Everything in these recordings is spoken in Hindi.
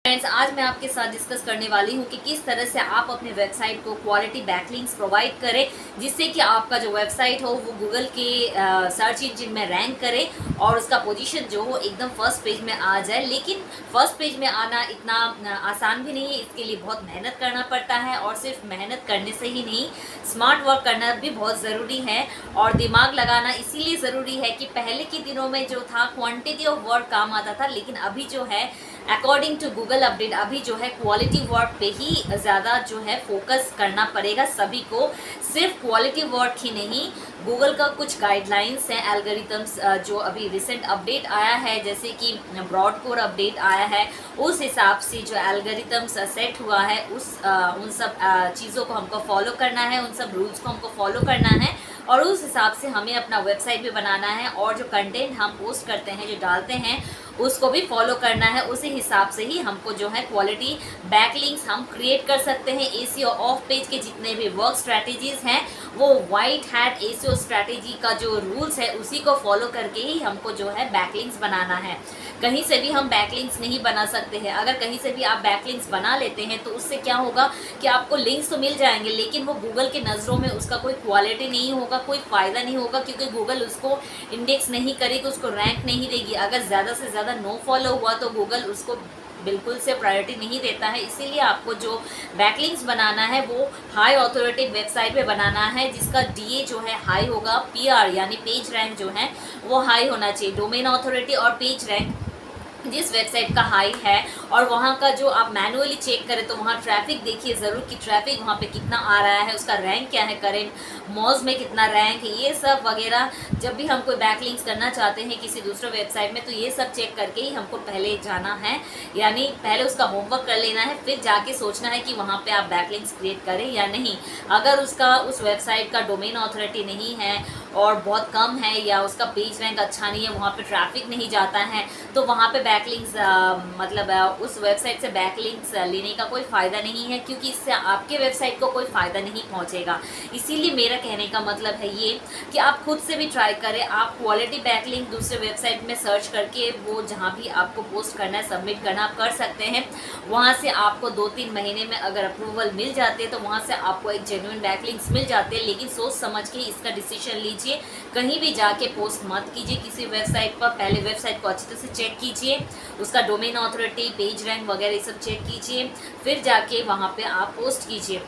फ्रेंड्स, आज मैं आपके साथ डिस्कस करने वाली हूँ कि किस तरह से आप अपने वेबसाइट को क्वालिटी बैकलिंक्स प्रोवाइड करें जिससे कि आपका जो वेबसाइट हो वो गूगल के सर्च इंजन में रैंक करे और उसका पोजीशन जो हो एकदम फर्स्ट पेज में आ जाए। लेकिन फर्स्ट पेज में आना इतना आसान भी नहीं है, इसके लिए बहुत मेहनत करना पड़ता है और सिर्फ मेहनत करने से ही नहीं, स्मार्ट वर्क करना भी बहुत ज़रूरी है और दिमाग लगाना इसीलिए ज़रूरी है कि पहले के दिनों में जो था क्वांटिटी ऑफ वर्क काम आता था, लेकिन अभी जो है अकॉर्डिंग टू गूगल अपडेट अभी जो है क्वालिटी वर्क पे ही ज़्यादा जो है फोकस करना पड़ेगा सभी को। सिर्फ क्वालिटी वर्क ही नहीं, गूगल का कुछ गाइडलाइंस हैं, एल्गोरिथम्स जो अभी रिसेंट अपडेट आया है, जैसे कि ब्रॉड कोर अपडेट आया है, उस हिसाब से जो एल्गोरिथम्स सेट हुआ है उन सब चीज़ों को हमको फॉलो करना है, उन सब रूल्स को हमको फॉलो करना है और उस हिसाब से हमें अपना वेबसाइट भी बनाना है और जो कंटेंट हम पोस्ट करते हैं, जो डालते हैं, उसको भी फॉलो करना है। उसी हिसाब से ही हमको जो है क्वालिटी बैकलिंक्स हम क्रिएट कर सकते हैं। एसीओ ऑफ पेज के जितने भी वर्क स्ट्रैटेजीज़ हैं वो वाइट हैट एसीओ स्ट्रैटेजी का जो रूल्स है उसी को फॉलो करके ही हमको जो है बैकलिंक्स बनाना है। कहीं से भी हम बैकलिंक्स नहीं बना सकते हैं। अगर कहीं से भी आप बैकलिंक्स बना लेते हैं तो उससे क्या होगा कि आपको लिंक्स तो मिल जाएंगे, लेकिन वो गूगल के नज़रों में उसका कोई क्वालिटी नहीं होगा, कोई फ़ायदा नहीं होगा, क्योंकि गूगल उसको इंडेक्स नहीं करेगी, उसको रैंक नहीं देगी। अगर ज़्यादा से ज़्यादा नो फॉलो हुआ तो गूगल उसको बिल्कुल से प्रायोरिटी नहीं देता है। इसीलिए आपको जो बैकलिंक्स बनाना है वो हाई ऑथोरिटेटिव वेबसाइट पे बनाना है जिसका डीए जो है हाई होगा, पीआर यानी पेज रैंक जो है वो हाई होना चाहिए। डोमेन ऑथोरिटी और पेज रैंक जिस वेबसाइट का हाई है और वहाँ का जो आप मैनुअली चेक करें तो वहाँ ट्रैफिक देखिए ज़रूर कि ट्रैफिक वहाँ पे कितना आ रहा है, उसका रैंक क्या है, करेंट मॉज में कितना रैंक है, ये सब वगैरह। जब भी हम कोई बैकलिंक्स करना चाहते हैं किसी दूसरे वेबसाइट में तो ये सब चेक करके ही हमको पहले जाना है, यानी पहले उसका होमवर्क कर लेना है, फिर जाके सोचना है कि वहाँ पर आप बैकलिंक्स क्रिएट करें या नहीं। अगर उस वेबसाइट का डोमेन ऑथोरिटी नहीं है और बहुत कम है या उसका पेज रैंक अच्छा नहीं है, वहाँ पे ट्रैफिक नहीं जाता है, तो वहाँ पे बैकलिंक्स उस वेबसाइट से बैकलिंक्स लेने का कोई फ़ायदा नहीं है, क्योंकि इससे आपके वेबसाइट को कोई फ़ायदा नहीं पहुँचेगा। इसीलिए मेरा कहने का मतलब है ये कि आप खुद से भी ट्राई करें। आप क्वालिटी बैकलिंक दूसरे वेबसाइट में सर्च करके वो जहाँ भी आपको पोस्ट करना है, सबमिट करना आप कर सकते हैं। वहाँ से आपको 2-3 महीने में अगर अप्रूवल मिल जाते हैं तो वहाँ से आपको एक जेन्युइन बैकलिंक्स मिल जाते हैं। लेकिन सोच समझ के इसका डिसीजन लीजिए, कहीं भी जाके पोस्ट मत कीजिए किसी वेबसाइट पर। पहले वेबसाइट को अच्छी तरह से चेक कीजिए, उसका डोमेन ऑथोरिटी, पेज रैंक वगैरह ये सब चेक कीजिए, फिर जाके वहाँ पे आप पोस्ट कीजिए।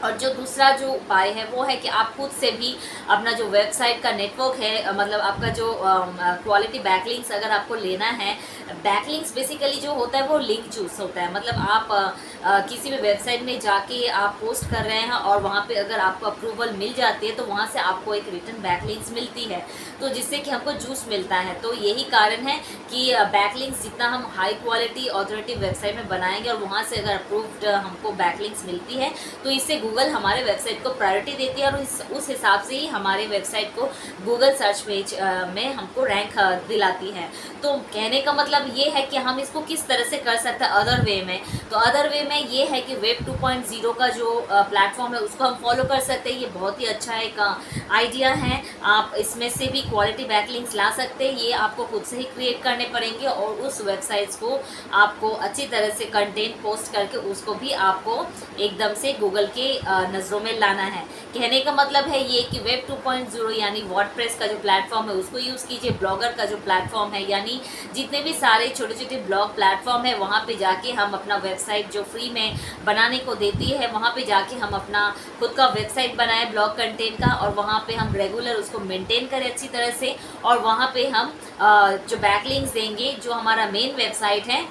और जो दूसरा जो उपाय है वो है कि आप खुद से भी अपना जो वेबसाइट का नेटवर्क है, मतलब आपका जो क्वालिटी बैकलिंक्स अगर आपको लेना है, बैकलिंक्स बेसिकली जो होता है वो लिंक चूज होता है। मतलब आप किसी भी वेबसाइट में जाके आप पोस्ट कर रहे हैं और वहाँ पे अगर आपको अप्रूवल मिल जाती है तो वहाँ से आपको एक रिटर्न बैकलिंक्स मिलती है, तो जिससे कि हमको जूस मिलता है। तो यही कारण है कि बैकलिंक्स जितना हम हाई क्वालिटी ऑथोरिटेटिव वेबसाइट में बनाएंगे और वहाँ से अगर अप्रूव्ड हमको बैकलिंक्स मिलती है तो इससे गूगल हमारे वेबसाइट को प्रायोरिटी देती है और उस हिसाब से ही हमारे वेबसाइट को गूगल सर्च पेज में हमको रैंक दिलाती है। तो कहने का मतलब ये है कि हम इसको किस तरह से कर सकते हैं अदर वे में। तो अदर वे में ये है कि वेब 2.0 का जो प्लेटफॉर्म है उसको हम फॉलो कर सकते हैं। ये बहुत ही अच्छा एक आइडिया है, आप इसमें से भी क्वालिटी बैकलिंक्स ला सकते हैं। ये आपको खुद से ही क्रिएट करने पड़ेंगे और उस वेबसाइट्स को आपको अच्छी तरह से कंटेंट पोस्ट करके उसको भी आपको एकदम से गूगल के नज़रों में लाना है। कहने का मतलब है ये कि वेब 2.0 यानी वर्डप्रेस का जो प्लेटफॉर्म है उसको यूज़ कीजिए। ब्लॉगर का जो प्लेटफॉर्म है, यानी जितने भी सारे छोटे छोटे ब्लॉग प्लेटफॉर्म है वहाँ पे जाके हम अपना वेबसाइट जो फ्री में बनाने को देती है वहाँ पे जाके हम अपना खुद का वेबसाइट बनाएं ब्लॉग कंटेंट का, और वहाँ पे हम रेगुलर उसको मेंटेन करें अच्छी तरह से। और वहाँ पे हम जो बैकलिंक्स देंगे, जो हमारा मेन वेबसाइट है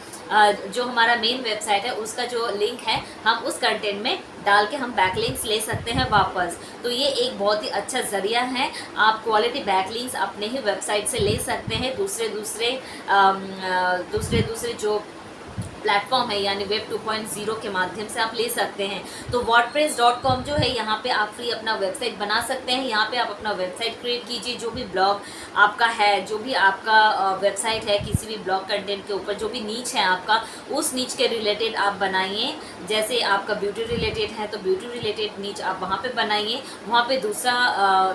उसका जो लिंक है हम उस कंटेंट में डाल के हम बैकलिंक्स ले सकते हैं वापस। तो ये एक बहुत ही अच्छा ज़रिया है, आप क्वालिटी बैकलिंक्स अपने ही वेबसाइट से ले सकते हैं। दूसरे जो प्लेटफॉर्म है यानी वेब 2.0 के माध्यम से आप ले सकते हैं। तो wordpress.com जो है यहाँ पे आप फ्री अपना वेबसाइट बना सकते हैं। यहाँ पे आप अपना वेबसाइट क्रिएट कीजिए, जो भी ब्लॉग आपका है, जो भी आपका वेबसाइट है, किसी भी ब्लॉग कंटेंट के ऊपर जो भी नीच है आपका, उस नीच के रिलेटेड आप बनाइए। जैसे आपका ब्यूटी रिलेटेड है तो ब्यूटी रिलेटेड नीच आप वहाँ पे बनाइए, वहाँ पे दूसरा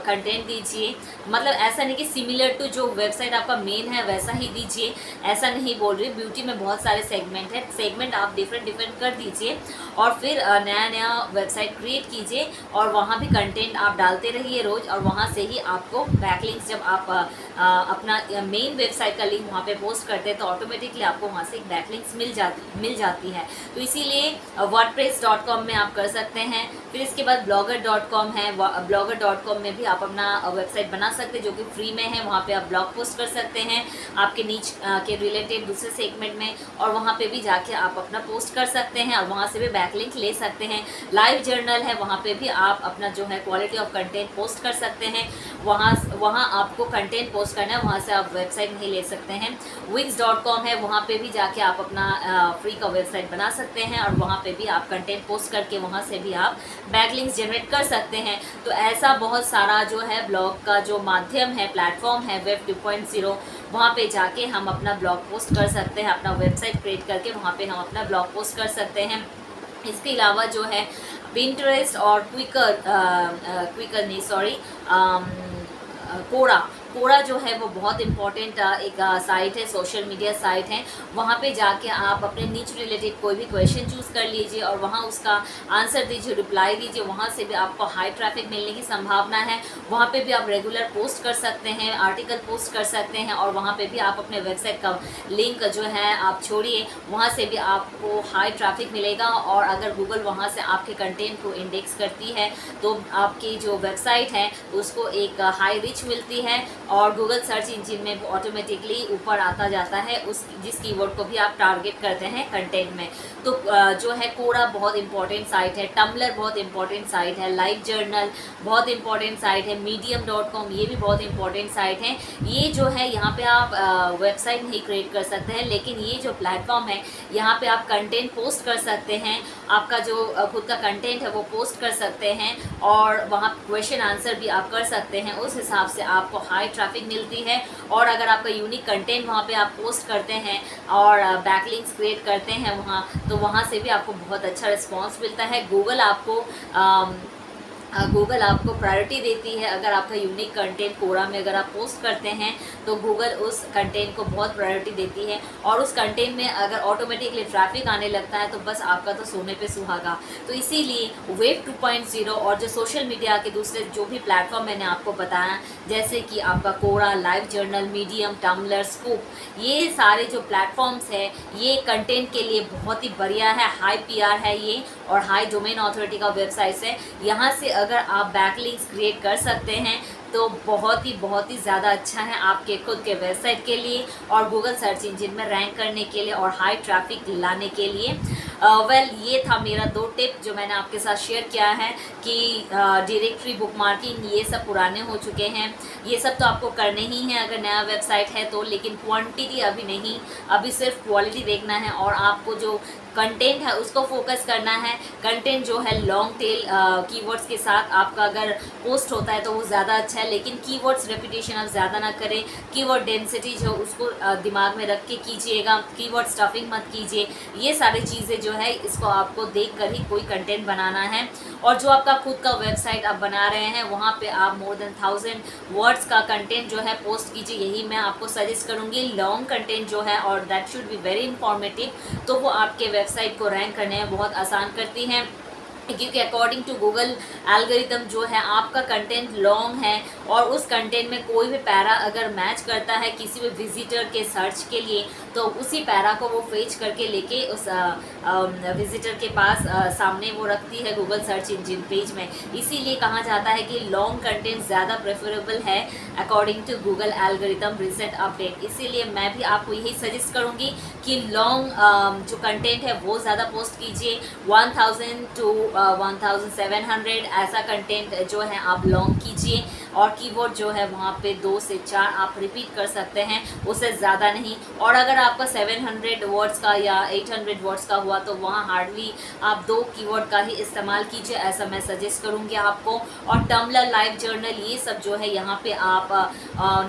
कंटेंट दीजिए। मतलब ऐसा नहीं कि सिमिलर टू जो वेबसाइट आपका मेन है वैसा ही दीजिए, ऐसा नहीं बोल रही। ब्यूटी में बहुत सारे सेगमेंट है, है सेगमेंट आप डिफरेंट डिफरेंट कर दीजिए और फिर नया नया वेबसाइट क्रिएट कीजिए और वहाँ भी कंटेंट आप डालते रहिए रोज़, और वहाँ से ही आपको बैकलिंक्स जब आप अपना मेन वेबसाइट का लिंक वहाँ पे पोस्ट करते हैं तो ऑटोमेटिकली आपको वहाँ से एक बैकलिंक्स मिल जाती है। तो इसीलिए wordpress.com में आप कर सकते हैं। फिर इसके बाद blogger.com है, blogger.com में भी आप अपना वेबसाइट बना सकते हैं जो कि फ्री में है। वहाँ पे आप ब्लॉग पोस्ट कर सकते हैं आपके नीच के रिलेटेड दूसरे सेगमेंट में, और वहाँ पे भी जाके आप अपना पोस्ट कर सकते हैं और वहाँ से भी बैकलिंक ले सकते हैं। लाइव जर्नल है, वहाँ पे भी आप अपना जो है क्वालिटी ऑफ कंटेंट पोस्ट कर सकते हैं। वहाँ आपको कंटेंट पोस्ट करना है, वहाँ से आप वेबसाइट नहीं ले सकते हैं। wix.com है, वहाँ पे भी जाके आप अपना फ्री का वेबसाइट बना सकते हैं और वहाँ पे भी आप कंटेंट पोस्ट करके वहाँ से भी आप बैकलिंक्स जनरेट कर सकते हैं। तो ऐसा बहुत सारा जो है ब्लॉग का जो माध्यम है, प्लेटफॉर्म है वेब 2.0, वहाँ पे जाके हम अपना ब्लॉग पोस्ट कर सकते हैं। अपना वेबसाइट क्रिएट करके वहाँ पे हम अपना ब्लॉग पोस्ट कर सकते हैं। इसके अलावा जो है पिंटरेस्ट और कोड़ा जो है वो बहुत इम्पॉर्टेंट एक साइट है, सोशल मीडिया साइट है। वहाँ पे जाके आप अपने नीच रिलेटेड कोई भी क्वेश्चन चूज़ कर लीजिए और वहाँ उसका आंसर दीजिए, रिप्लाई दीजिए। वहाँ से भी आपको हाई ट्रैफिक मिलने की संभावना है। वहाँ पे भी आप रेगुलर पोस्ट कर सकते हैं, आर्टिकल पोस्ट कर सकते हैं और वहाँ पे भी आप अपने वेबसाइट का लिंक जो है आप छोड़िए, वहाँ से भी आपको हाई ट्रैफिक मिलेगा। और अगर गूगल वहाँ से आपके कंटेंट को इंडेक्स करती है तो आपकी जो वेबसाइट है उसको एक हाई रीच मिलती है और गूगल सर्च इंजन में ऑटोमेटिकली ऊपर आता जाता है उस जिस कीवर्ड को भी आप टारगेट करते हैं कंटेंट में। तो जो है कोड़ा बहुत इंपॉर्टेंट साइट है, टम्बलर बहुत इंपॉर्टेंट साइट है, लाइव जर्नल बहुत इंपॉर्टेंट साइट है, medium.com ये भी बहुत इंपॉर्टेंट साइट है। ये जो है यहाँ पे आप वेबसाइट नहीं क्रिएट कर सकते हैं, लेकिन ये जो प्लेटफॉर्म है यहाँ पे आप कंटेंट पोस्ट कर सकते हैं। आपका जो खुद का कंटेंट है वो पोस्ट कर सकते हैं और वहाँ क्वेश्चन आंसर भी आप कर सकते हैं। उस हिसाब से आपको हाई ट्रैफिक मिलती है। और अगर आपका यूनिक कंटेंट वहाँ पे आप पोस्ट करते हैं और बैकलिंक्स क्रिएट करते हैं वहाँ, तो वहाँ से भी आपको बहुत अच्छा रिस्पांस मिलता है। गूगल आपको प्रायोरिटी देती है। अगर आपका यूनिक कंटेंट कोरा में अगर आप पोस्ट करते हैं तो गूगल उस कंटेंट को बहुत प्रायोरिटी देती है और उस कंटेंट में अगर ऑटोमेटिकली ट्रैफिक आने लगता है तो बस आपका तो सोने पे सुहागा। तो इसीलिए वेब 2.0 और जो सोशल मीडिया के दूसरे जो भी प्लेटफॉर्म मैंने आपको बताया, जैसे कि आपका Quora, LiveJournal, Medium, Tumblr, Scoop, ये सारे जो प्लेटफॉर्म्स है ये कंटेंट के लिए बहुत ही बढ़िया है। हाई PR है ये और हाई डोमेन अथॉरिटी का वेबसाइट्स है। यहाँ से अगर आप बैकलिंक्स क्रिएट कर सकते हैं तो बहुत ही ज़्यादा अच्छा है आपके खुद के वेबसाइट के लिए और गूगल सर्च इंजन में रैंक करने के लिए और हाई ट्रैफिक लाने के लिए। ये था मेरा 2 टिप जो मैंने आपके साथ शेयर किया है कि डायरेक्टरी बुकमार्किंग ये सब पुराने हो चुके हैं। ये सब तो आपको करने ही है अगर नया वेबसाइट है तो, लेकिन क्वांटिटी अभी नहीं, अभी सिर्फ क्वालिटी देखना है और आपको जो कंटेंट है उसको फोकस करना है। कंटेंट जो है लॉन्ग टेल कीवर्ड्स के साथ आपका अगर पोस्ट होता है तो वो ज़्यादा अच्छा है, लेकिन कीवर्ड्स रेपिटेशन आप ज़्यादा ना करें। कीवर्ड डेंसिटी जो उसको दिमाग में रख के कीजिएगा, कीवर्ड स्टफिंग मत कीजिए। ये सारी चीज़ें जो है इसको आपको देख कर ही कोई कंटेंट बनाना है। और जो आपका खुद का वेबसाइट आप बना रहे हैं वहाँ पे आप मोर देन 1000 वर्ड्स का कंटेंट जो है पोस्ट कीजिए। यही मैं आपको सजेस्ट करूँगी। लॉन्ग कंटेंट जो है और that should be very informative, तो वो आपके वेबसाइट को रैंक करने में बहुत आसान करती हैं। क्योंकि अकॉर्डिंग टू गूगल एल्गोरिथम जो है आपका कंटेंट लॉन्ग है और उस कंटेंट में कोई भी पैरा अगर मैच करता है किसी भी विजिटर के सर्च के लिए तो उसी पैरा को वो फेच करके लेके उस विजिटर के पास सामने वो रखती है गूगल सर्च इंजन पेज में। इसीलिए कहा जाता है कि लॉन्ग कंटेंट ज़्यादा प्रेफरेबल है according to Google algorithm recent update. इसीलिए मैं भी आपको यही सजेस्ट करूँगी कि लॉन्ग जो कंटेंट है वो ज़्यादा पोस्ट कीजिए। 1000 to 1700 ऐसा कंटेंट जो है आप लॉन्ग कीजिए और कीवर्ड जो है वहाँ पे 2 से 4 आप रिपीट कर सकते हैं, उससे ज़्यादा नहीं। और अगर आपका 700 वर्ड्स का या 800 वर्ड्स का हुआ तो वहाँ हार्डली आप 2 कीवर्ड का ही इस्तेमाल कीजिए, ऐसा मैं सजेस्ट करूँगी आपको। और टम्बलर, लाइव जर्नल ये सब जो है यहाँ पे आप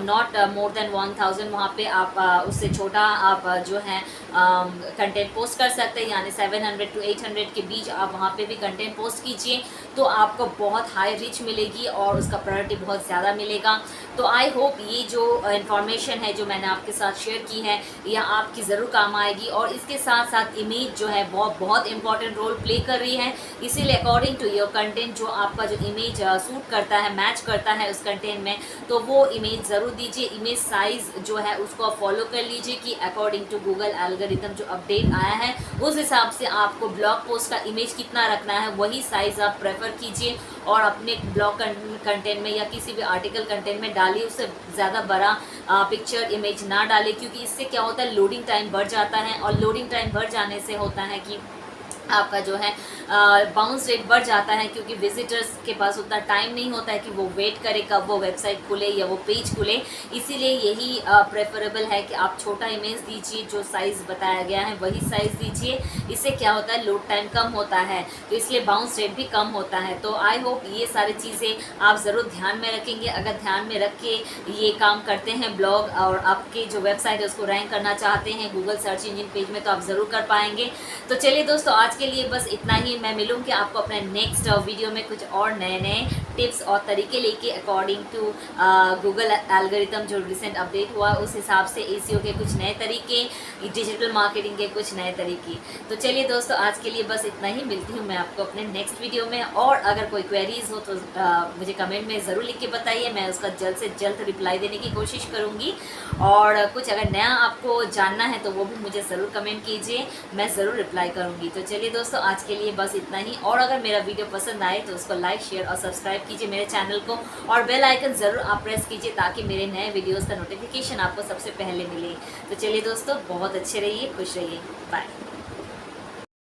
नॉट मोर देन 1000 वहाँ पे आप उससे छोटा आप जो है कंटेंट पोस्ट कर सकते हैं, यानी 700 to 800 के बीच आप वहाँ पे भी कंटेंट कंटेंट पोस्ट कीजिए तो आपको बहुत हाई रीच मिलेगी और उसका प्रायोरिटी बहुत ज़्यादा मिलेगा। तो आई होप ये जो इन्फॉर्मेशन है जो मैंने आपके साथ शेयर की है यह आपकी ज़रूर काम आएगी। और इसके साथ साथ इमेज जो है बहुत बहुत इंपॉर्टेंट रोल प्ले कर रही है, इसीलिए अकॉर्डिंग टू योर कंटेंट जो आपका जो इमेज सूट करता है, मैच करता है उस कंटेंट में, तो वो इमेज ज़रूर दीजिए। इमेज साइज़ जो है उसको आप फॉलो कर लीजिए कि अकॉर्डिंग टू गूगल एल्गोरिथम जो अपडेट आया है उस हिसाब से आपको ब्लॉग पोस्ट का इमेज कितना रखना है वही साइज़ आप प्रेफर कीजिए और अपने ब्लॉग कंटेंट में या किसी भी आर्टिकल कंटेंट में डालिए। उससे ज़्यादा बड़ा पिक्चर इमेज ना डालें, क्योंकि इससे क्या होता है लोडिंग टाइम बढ़ जाता है और लोडिंग टाइम बढ़ जाने से होता है कि आपका जो है बाउंस रेट बढ़ जाता है, क्योंकि विजिटर्स के पास उतना टाइम नहीं होता है कि वो वेट करे कब वो वेबसाइट खुले या वो पेज खुले। इसीलिए यही प्रेफरेबल है कि आप छोटा इमेज दीजिए, जो साइज़ बताया गया है वही साइज़ दीजिए। इससे क्या होता है लोड टाइम कम होता है, तो इसलिए बाउंस रेट भी कम होता है। तो आई होप ये सारी चीज़ें आप ज़रूर ध्यान में रखेंगे। अगर ध्यान में रख के ये काम करते हैं ब्लॉग और आपकी जो वेबसाइट है उसको रैंक करना चाहते हैं गूगल सर्च इंजन पेज में, तो आप ज़रूर कर पाएंगे। तो चलिए दोस्तों, आज के लिए बस इतना ही। मैं मिलूंगी आपको अपने नेक्स्ट वीडियो में कुछ और नए नए टिप्स और तरीके लेके अकॉर्डिंग टू गूगल एल्गोरिथम जो रिसेंट अपडेट हुआ उस हिसाब से एसीओ के कुछ नए तरीके, डिजिटल मार्केटिंग के कुछ नए तरीके। तो चलिए दोस्तों, आज के लिए बस इतना ही। मिलती हूँ मैं आपको अपने नेक्स्ट वीडियो में। और अगर कोई क्वेरीज हो तो मुझे कमेंट में ज़रूर लिख के बताइए, मैं उसका जल्द से जल्द रिप्लाई देने की कोशिश करूँगी। और कुछ अगर नया आपको जानना है तो वो भी मुझे ज़रूर कमेंट कीजिए, मैं ज़रूर रिप्लाई करूँगी। तो चलिए दोस्तों, आज के लिए बस इतना ही। और अगर मेरा वीडियो पसंद आए तो उसको लाइक, शेयर और सब्सक्राइब कीजिए मेरे चैनल को, और बेल आइकन ज़रूर आप प्रेस कीजिए ताकि मेरे नए वीडियोस का नोटिफिकेशन आपको सबसे पहले मिले। तो चलिए दोस्तों, बहुत अच्छे रहिए, खुश रहिए, बाय।